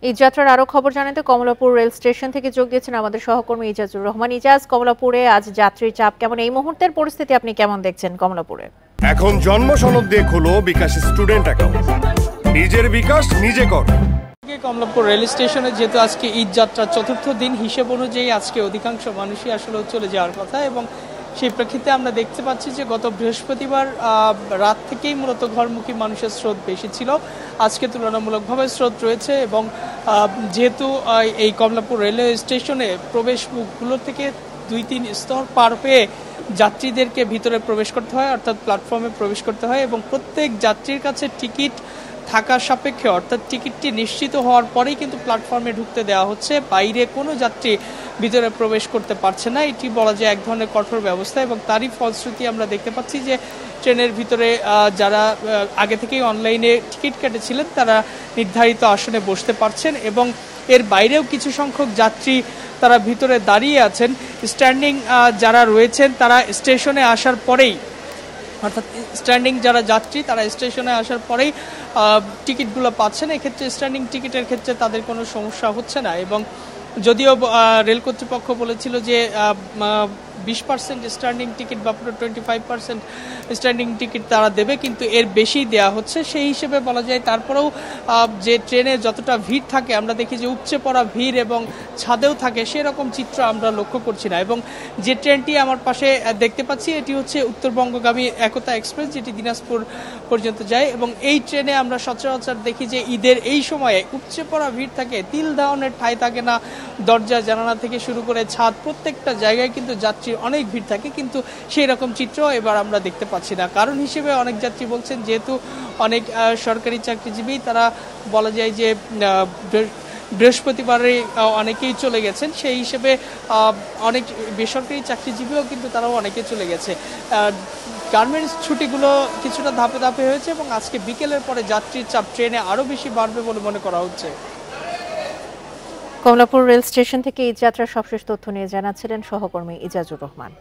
এই যাত্রার আরো খবর জানাতে কমলাপুর রেল স্টেশন থেকে যোগ দিয়েছেন আমাদের সহকর্মী ইজাজুর রহমান। ইজাজ, কমলাপুরে আজ যাত্রীর চাপ কেমন, এই মুহূর্তের পরিস্থিতি আপনি কেমন দেখছেন কমলাপুরে? এখন জন্ম সনদ দিয়ে খোলো বিকাশ স্টুডেন্ট অ্যাকাউন্ট, নিজের বিকাশ নিজে কর। কমলাপুর রেল স্টেশনে যেহেতু আজকে ঈদ যাত্রার চতুর্থ দিন, হিসেব অনুযায়ী আজকে অধিকাংশ মানুষই আসলে চলে যাওয়ার কথা, এবং সেই প্রেক্ষিতে আমরা দেখতে পাচ্ছি যে গত বৃহস্পতিবার রাত থেকেই মূলত ঘরমুখী মানুষের স্রোত বেশি ছিল। আজকে তুলনামূলকভাবে স্রোত রয়েছে, এবং যেহেতু এই কমলাপুর রেলওয়ে স্টেশনে প্রবেশ মুখগুলো থেকে 2-3 স্তর পার হয়ে যাত্রীদেরকে ভিতরে প্রবেশ করতে হয়, অর্থাৎ প্ল্যাটফর্মে প্রবেশ করতে হয়, এবং প্রত্যেক যাত্রীর কাছে টিকিট থাকার সাপেক্ষে, অর্থাৎ টিকিটটি নিশ্চিত হওয়ার পরেই কিন্তু প্ল্যাটফর্মে ঢুকতে দেওয়া হচ্ছে। বাইরে কোনো যাত্রী ভিতরে প্রবেশ করতে পারছে না। এটি বলা যায় এক ধরনের কঠোর ব্যবস্থা, এবং তারই ফলশ্রুতি আমরা দেখতে পাচ্ছি যে ট্রেনের ভিতরে যারা আগে থেকেই অনলাইনে টিকিট কেটেছিলেন তারা নির্ধারিত আসনে বসতে পারছেন, এবং এর বাইরেও কিছু সংখ্যক যাত্রী তারা ভিতরে দাঁড়িয়ে আছেন। স্ট্যান্ডিং যারা রয়েছেন তারা স্টেশনে আসার পরেই, অর্থাৎ স্ট্যান্ডিং যারা যাত্রী তারা স্টেশনে আসার পরেই টিকিটগুলো পাচ্ছেন। এক্ষেত্রে স্ট্যান্ডিং টিকিটের ক্ষেত্রে তাদের কোনো সমস্যা হচ্ছে না, এবং যদিও রেল কর্তৃপক্ষ বলেছিল যে 20% স্ট্যান্ডিং টিকিট বা পুরো 25% স্ট্যান্ডিং টিকিট তারা দেবে, কিন্তু এর বেশি দেয়া হচ্ছে। সেই হিসেবে বলা যায় তারপরেও যে ট্রেনে যতটা ভিড় থাকে, আমরা দেখি যে উপচে পড়া ভিড় এবং ছাদেও থাকে, সেরকম চিত্র আমরা লক্ষ্য করছি না। এবং যে ট্রেনটি আমার পাশে দেখতে পাচ্ছি এটি হচ্ছে উত্তরবঙ্গগামী একতা এক্সপ্রেস, যেটি দিনাজপুর পর্যন্ত যায়, এবং এই ট্রেনে আমরা সচরাচর দেখি যে ঈদের এই সময়ে উপচে পড়া ভিড় থাকে, তিল ধারণের ঠাঁই থাকে না। দরজা জানালা থেকে শুরু করে ছাদ, প্রত্যেকটা জায়গায় কিন্তু যাত্রীর অনেক ভিড় থাকে, কিন্তু সেই রকম চিত্র এবার আমরা দেখতে পাচ্ছি না। কারণ হিসেবে অনেক যাত্রী বলছেন, যেহেতু অনেক সরকারি চাকরিজীবী, তারা বলা যায় যে বৃহস্পতিবারে অনেকেই চলে গেছেন, সেই হিসেবে অনেক বেসরকারি চাকরিজীবীও কিন্তু তারাও অনেকে চলে গেছে। গার্মেন্টস ছুটিগুলো কিছুটা ধাপে ধাপে হয়েছে, এবং আজকে বিকেলের পরে যাত্রীর চাপ ট্রেনে আরও বেশি বাড়বে বলে মনে করা হচ্ছে। কমলাপুর রেল স্টেশন থেকে ঈদ যাত্রার সবশেষ তথ্য নিয়ে জানাচ্ছিলেন সহকর্মী ইজাজুর রহমান।